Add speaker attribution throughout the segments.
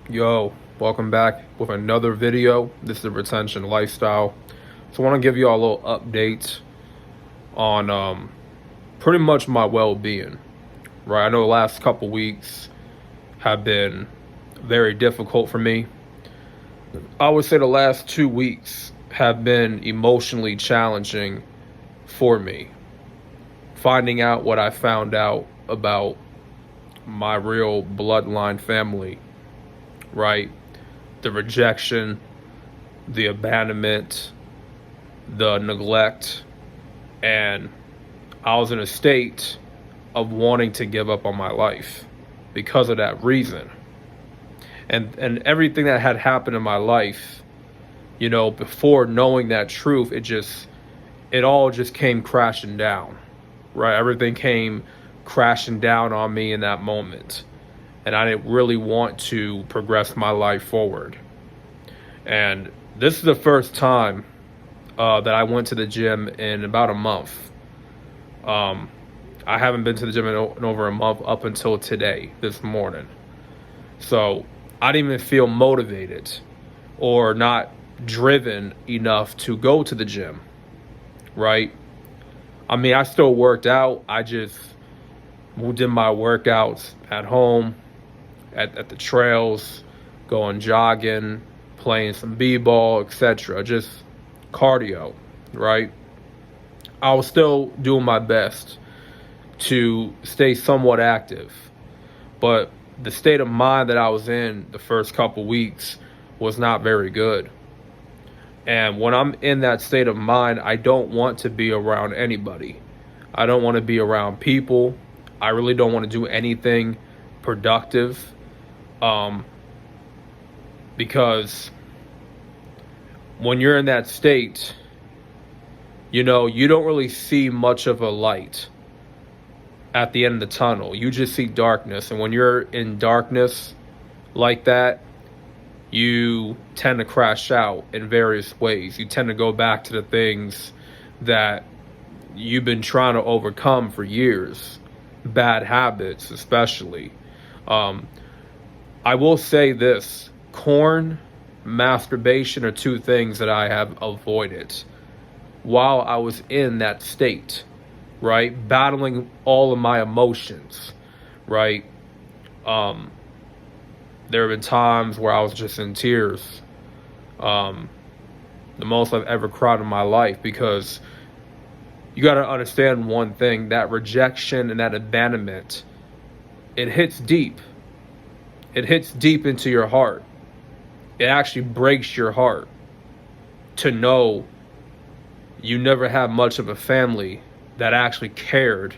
Speaker 1: Yo, welcome back with another video. This is the Retention Lifestyle. So I want to give you all a little update on pretty much my well-being. Right, I know the last couple weeks have been very difficult for me. I would say the last 2 weeks have been emotionally challenging for me. Finding out what I found out about my real bloodline family, right? The rejection, the abandonment, the neglect, and I was in a state of wanting to give up on my life because of that reason. And everything that had happened in my life, before knowing that truth, it all just came crashing down. Right? Everything came crashing down on me in that moment. And I didn't really want to progress my life forward. And this is the first time that I went to the gym in about a month. I haven't been to the gym in over a month up until today, this morning. So I didn't even feel motivated or not driven enough to go to the gym, right? I mean, I still worked out. I just did my workouts at home, at the trails, going jogging, playing some b-ball, etc. Just cardio, right? I was still doing my best to stay somewhat active, but the state of mind that I was in the first couple weeks was not very good. And when I'm in that state of mind, I don't want to be around anybody. I don't want to be around people. I really don't want to do anything productive, because when you're in that state, you don't really see much of a light at the end of the tunnel. You just see darkness. And when you're in darkness like that, you tend to crash out in various ways. You tend to go back to the things that you've been trying to overcome for years. Bad habits, especially. I will say this: corn, masturbation are two things that I have avoided while I was in that state, right? Battling all of my emotions, right? There have been times where I was just in tears. The most I've ever cried in my life, because you got to understand one thing: that rejection and that abandonment, it hits deep. It hits deep into your heart. It actually breaks your heart to know you never had much of a family that actually cared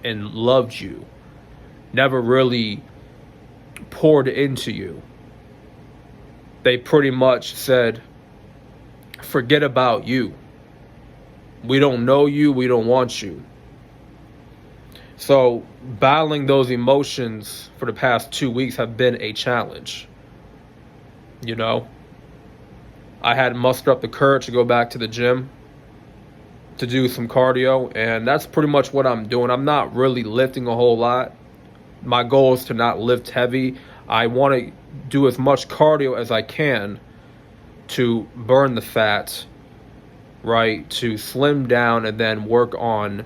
Speaker 1: and loved you, never really poured into you. They pretty much said, forget about you. We don't know you. We don't want you. So battling those emotions for the past 2 weeks have been a challenge. I had mustered up the courage to go back to the gym to do some cardio, and that's pretty much what I'm doing. I'm not really lifting a whole lot. My goal is to not lift heavy. I want to do as much cardio as I can to burn the fat, right? To slim down and then work on,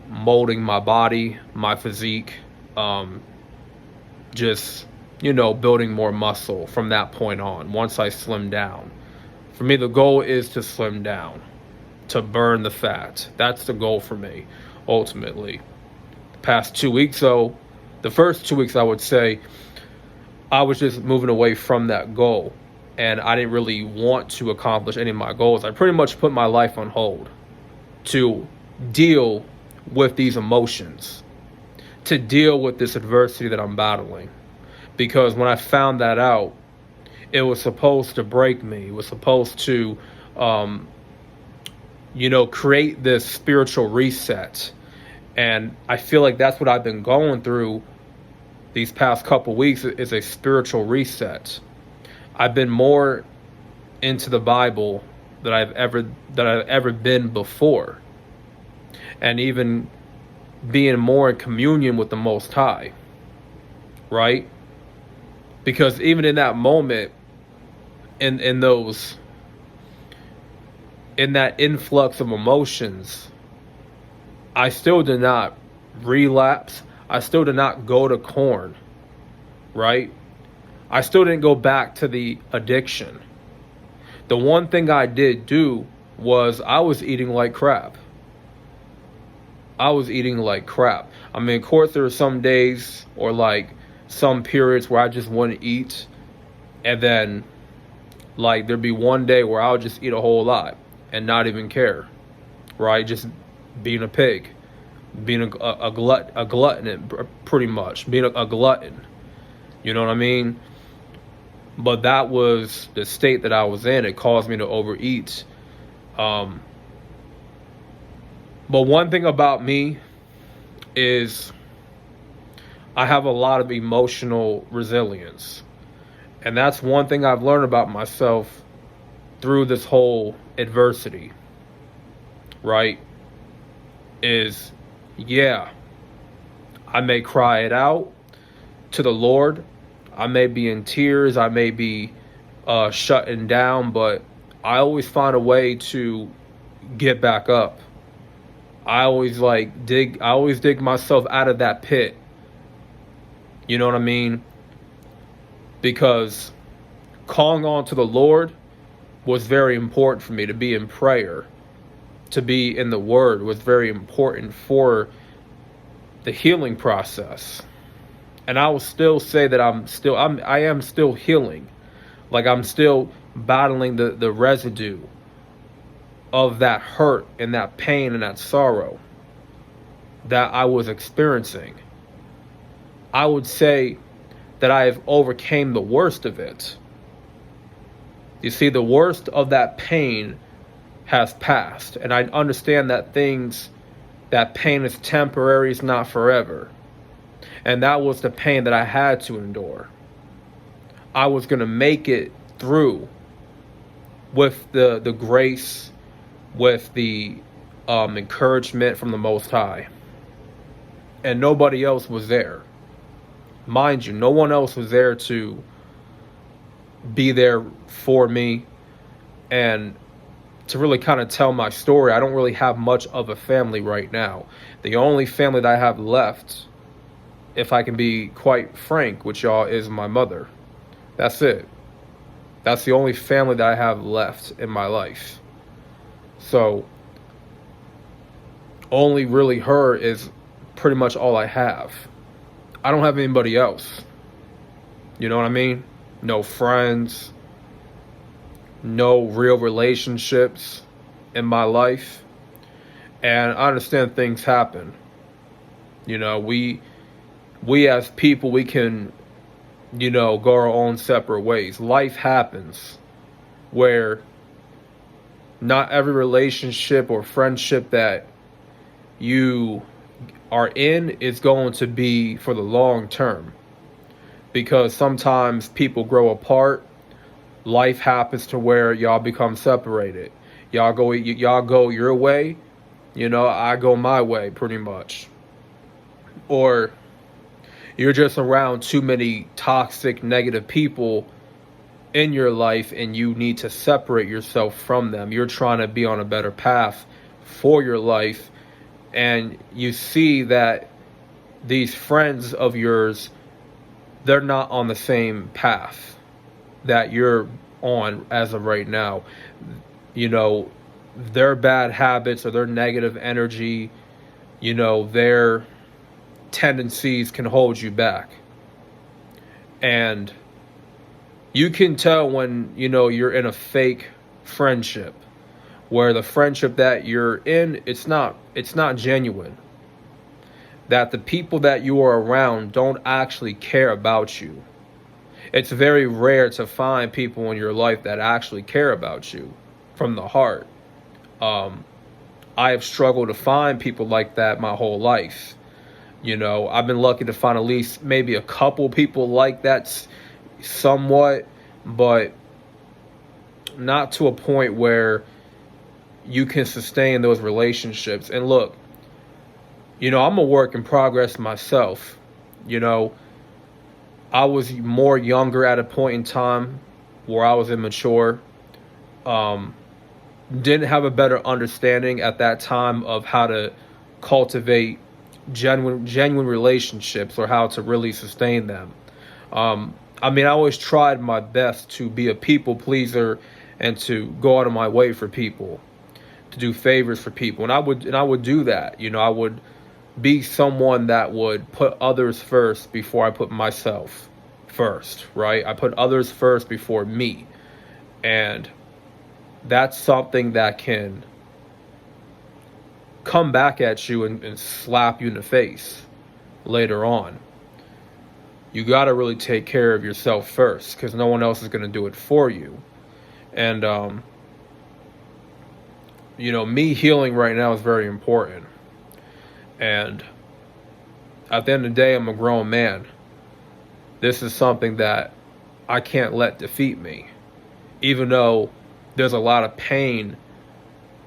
Speaker 1: molding my body, my physique, just, building more muscle from that point on once I slim down. For me, the goal is to slim down, to burn the fat. That's the goal for me, ultimately. The past 2 weeks, though, the first 2 weeks, I would say, I was just moving away from that goal, and I didn't really want to accomplish any of my goals. I pretty much put my life on hold to deal with these emotions, to deal with this adversity that I'm battling. Because when I found that out, it was supposed to break me. It was supposed to, create this spiritual reset. And I feel like that's what I've been going through these past couple weeks, is a spiritual reset. I've been more into the Bible than I've ever been before. And even being more in communion with the Most High, right? Because even in that moment, in those, in that influx of emotions, I still did not relapse. I still did not go to corn, right? I still didn't go back to the addiction. The one thing I did do was I was eating like crap. I was eating like crap. I mean, of course, there were some days or like some periods where I just wouldn't eat. And then like there'd be one day where I would just eat a whole lot and not even care, right? Just being a pig, being a glutton, pretty much, being a glutton. You know what I mean? But that was the state that I was in. It caused me to overeat. But one thing about me is I have a lot of emotional resilience. And that's one thing I've learned about myself through this whole adversity, right? Is, yeah, I may cry it out to the Lord. I may be in tears. I may be shutting down, but I always find a way to get back up. I always dig myself out of that pit. You know what I mean? Because calling on to the Lord was very important for me. To be in prayer, to be in the Word was very important for the healing process. And I will still say that I am still healing. Like I'm still battling the residue of that hurt and that pain and that sorrow that I was experiencing. I would say that I have overcame the worst of it. You see, the worst of that pain has passed. And I understand that that pain is temporary, it's not forever. And that was the pain that I had to endure. I was going to make it through with the grace, with the encouragement from the Most High. And nobody else was there. Mind you, no one else was there to be there for me and to really kind of tell my story. I don't really have much of a family right now. The only family that I have left, if I can be quite frank with y'all, is my mother. That's it. That's the only family that I have left in my life. So, only really her is pretty much all I have. I don't have anybody else. You know what I mean? No friends, no real relationships in my life. And I understand things happen. You know, we as people, we can, go our own separate ways. Life happens where not every relationship or friendship that you are in is going to be for the long term. Because sometimes people grow apart. Life happens to where y'all become separated. Y'all go your way, I go my way pretty much. Or you're just around too many toxic, negative people in your life and you need to separate yourself from them. You're trying to be on a better path for your life, and you see that these friends of yours, they're not on the same path that you're on as of right now. Their bad habits or their negative energy, their tendencies can hold you back. And you can tell when, you're in a fake friendship, where the friendship that you're in, it's not genuine. That the people that you are around don't actually care about you. It's very rare to find people in your life that actually care about you from the heart. I have struggled to find people like that my whole life. I've been lucky to find at least maybe a couple people like that somewhat, but not to a point where you can sustain those relationships. And look, I'm a work in progress myself. I was more younger at a point in time where I was immature. Um, didn't have a better understanding at that time of how to cultivate genuine relationships or how to really sustain them. I mean, I always tried my best to be a people pleaser and to go out of my way for people, to do favors for people, and I would do that. You know, I would be someone that would put others first before I put myself first, right? I put others first before me. And that's something that can come back at you and slap you in the face later on. You got to really take care of yourself first because no one else is going to do it for you. And, you know, me healing right now is very important. And at the end of the day, I'm a grown man. This is something that I can't let defeat me, even though there's a lot of pain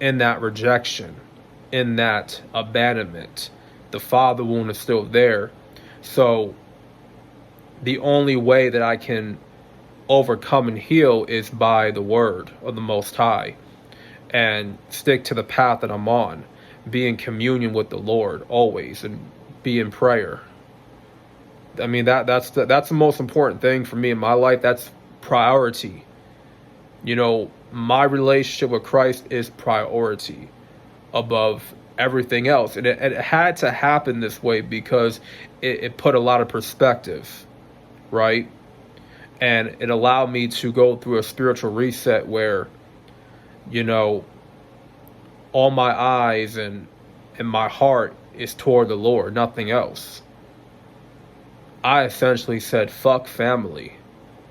Speaker 1: in that rejection, in that abandonment. The father wound is still there. So the only way that I can overcome and heal is by the word of the Most High and stick to the path that I'm on. Be in communion with the Lord always and be in prayer. I mean, that's the most important thing for me in my life. That's priority. You know, my relationship with Christ is priority above everything else. And it had to happen this way because it put a lot of perspective, right? And it allowed me to go through a spiritual reset where, you know, all my eyes and my heart is toward the Lord, nothing else. I essentially said, fuck family.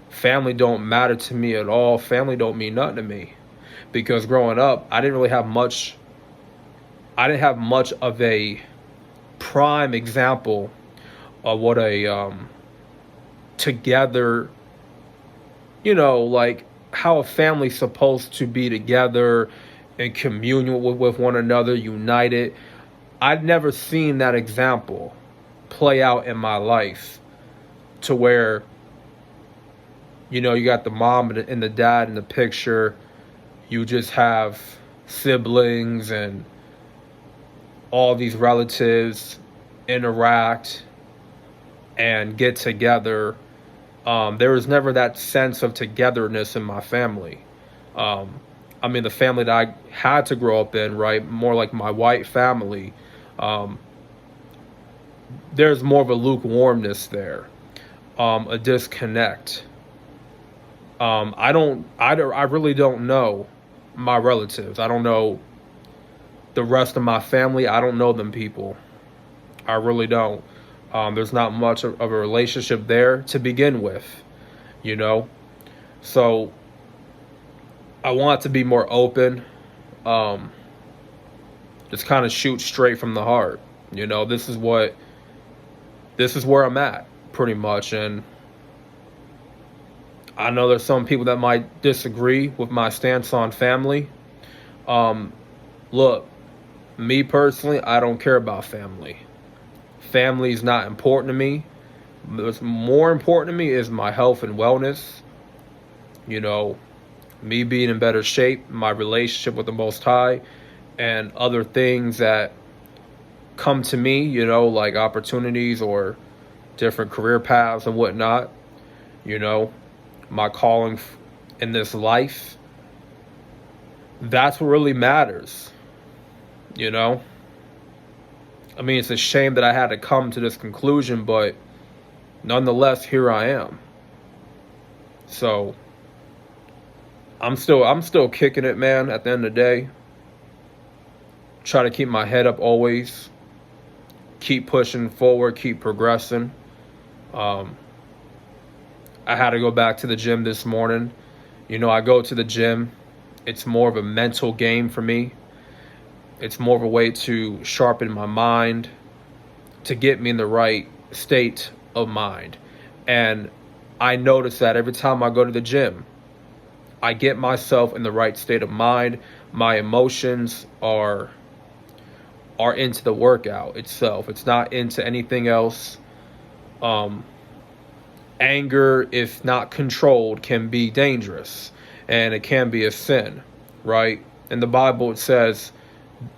Speaker 1: Family don't matter to me at all. Family don't mean nothing to me. Because growing up, I didn't have much of a prime example of what a together, you know, like how a family's supposed to be together in communion with one another, united. I'd never seen that example play out in my life to where, you know, you got the mom and the dad in the picture. You just have siblings and all these relatives interact and get together. There was never that sense of togetherness in my family. I mean, the family that I had to grow up in, right, more like my white family, there's more of a lukewarmness there, a disconnect. I really don't know my relatives. I don't know the rest of my family. I don't know them people. I really don't. There's not much of a relationship there to begin with, you know? So I want to be more open, just kind of shoot straight from the heart. You know, this is where I'm at pretty much. And I know there's some people that might disagree with my stance on family. Look, me personally, I don't care about family. Family is not important to me. What's more important to me is my health and wellness. You know, me being in better shape, my relationship with the Most High, and other things that come to me, you know, like opportunities or different career paths and whatnot. You know, my calling in this life. That's what really matters. You know? I mean, it's a shame that I had to come to this conclusion, but nonetheless, here I am. So I'm still kicking it, man, at the end of the day. Try to keep my head up always. Keep pushing forward, keep progressing. I had to go back to the gym this morning. You know, I go to the gym. It's more of a mental game for me. It's more of a way to sharpen my mind, to get me in the right state of mind. And I notice that every time I go to the gym, I get myself in the right state of mind. My emotions are into the workout itself. It's not into anything else. anger, if not controlled, can be dangerous, and it can be a sin, right? In the Bible, it says,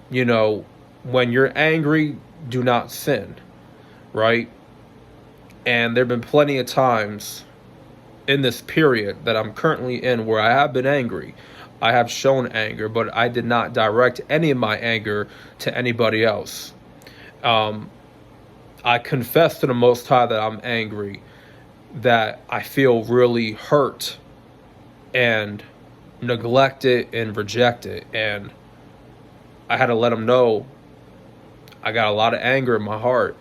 Speaker 1: you know, when you're angry, do not sin, right? And there have been plenty of times in this period that I'm currently in where I have been angry. I have shown anger, but I did not direct any of my anger to anybody else. I confess to the Most High that I'm angry, that I feel really hurt and neglected and rejected. And I had to let him know I got a lot of anger in my heart.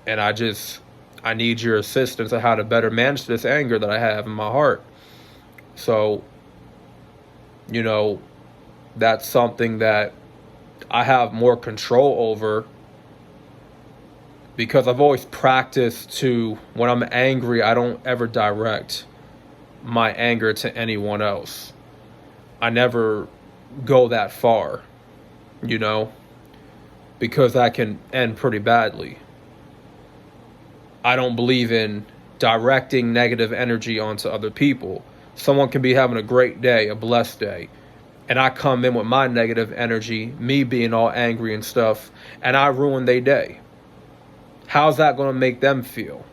Speaker 1: And I need your assistance on how to better manage this anger that I have in my heart. So, you know, that's something that I have more control over, because I've always practiced to, when I'm angry, I don't ever direct my anger to anyone else. I never go that far, you know, because that can end pretty badly. I don't believe in directing negative energy onto other people. Someone can be having a great day, a blessed day, and I come in with my negative energy, me being all angry and stuff, and I ruin their day. How's that going to make them feel?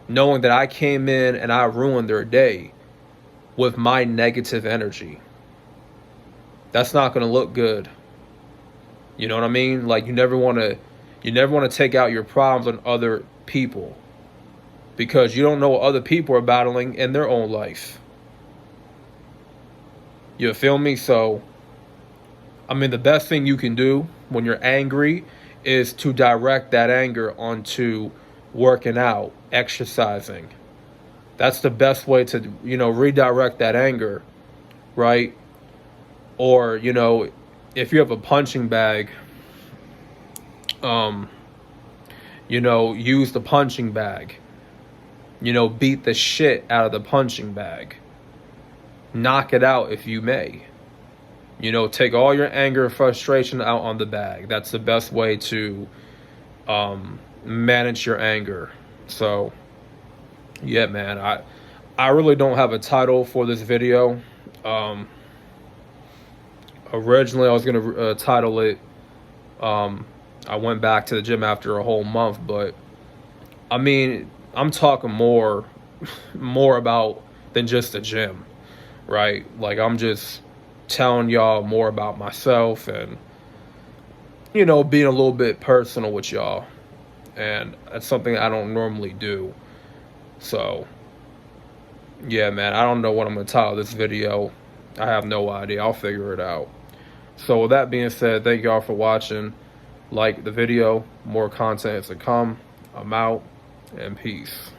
Speaker 1: Knowing that I came in and I ruined their day with my negative energy. That's not going to look good. You know what I mean? Like, you never want to take out your problems on other people, because you don't know what other people are battling in their own life. You feel me? So, I mean, the best thing you can do when you're angry is to direct that anger onto working out, exercising. That's the best way to, you know, redirect that anger, right? Or, you know, if you have a punching bag, you know, use the punching bag. You know, beat the shit out of the punching bag. Knock it out if you may. You know, take all your anger and frustration out on the bag. That's the best way to manage your anger. So, yeah, man, I really don't have a title for this video. Originally, I was going to title it, I went back to the gym after a whole month, but I mean, I'm talking more about than just the gym, right? Like, I'm just telling y'all more about myself and, you know, being a little bit personal with y'all. And that's something I don't normally do. So, yeah, man, I don't know what I'm going to title this video. I have no idea. I'll figure it out. So with that being said, thank y'all for watching. Like the video. More content is to come. I'm out. And peace.